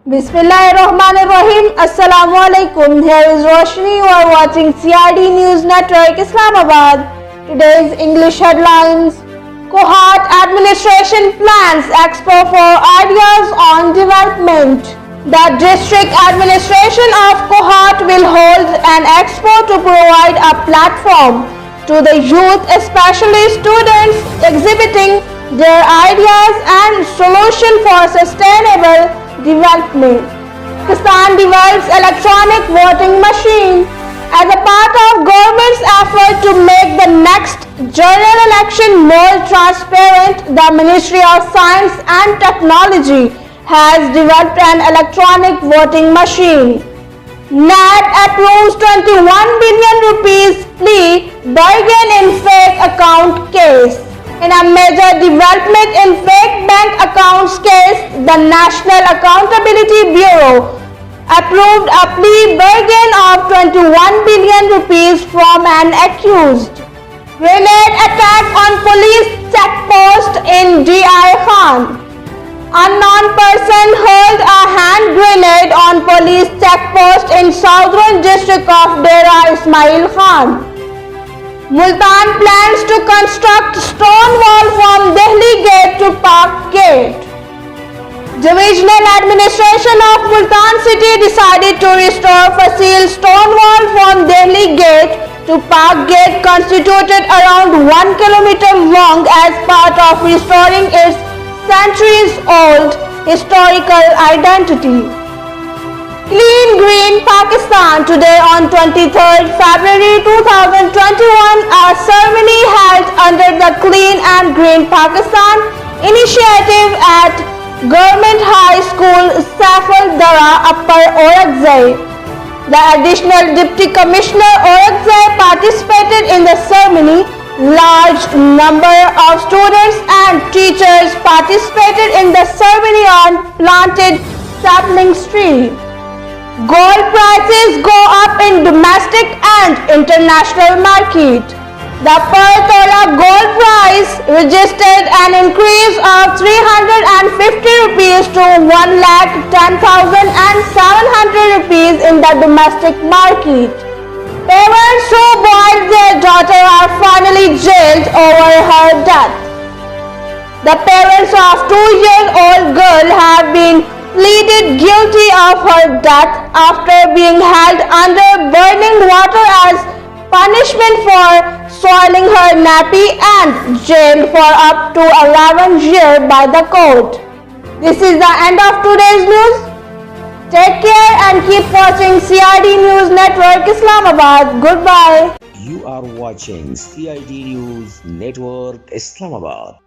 Bismillahirrahmanirrahim. Assalamualaikum. Here is Roshni. You are watching CRD News Network, Islamabad. Today's English headlines. Kohat Administration plans Expo for ideas on development. The District Administration of Kohat will hold an expo to provide a platform to the youth, especially students, exhibiting their ideas and solutions for sustainable development. Pakistan develops electronic voting machine. As a part of government's effort to make the next general election more transparent, the Ministry of Science and Technology has developed an electronic voting machine. NAT approves 21 billion rupees plea bargain in fake account case. In a major development in fake bank accounts case, the National Accountability Bureau approved a plea bargain of 21 billion rupees from an accused. Grenade attack on police checkpost in DI Khan. Unknown person hurled a hand grenade on police checkpost in southern district of Dera Ismail Khan. Multan plans to construct stone wall from Delhi Gate to Park Gate. Divisional Administration of Multan City decided to restore Fasil stone wall from Delhi Gate to Park Gate, constituted around 1 kilometer long, as part of restoring its centuries-old historical identity. Clean Green Pakistan. Today on 23rd February 2021, a ceremony held under the Clean and Green Pakistan initiative at Government High School, Saiful Dara, Upper Orakzai. The additional Deputy Commissioner Orakzai participated in the ceremony. Large number of students and teachers participated in the ceremony on planted sapling tree. Gold prices go up in domestic and international market. The per tola gold price registered an increase of 350 rupees to 1,10,700 rupees in the domestic market. Parents who boiled their daughter are finally jailed over her death. The parents of 2-year-old girl have been pleaded guilty of her death after being held under burning water as punishment for soiling her nappy and jailed for up to 11 years by the court. This is the end of today's news. Take care and keep watching CRD News Network, Islamabad. Goodbye. You are watching CID News Network, Islamabad.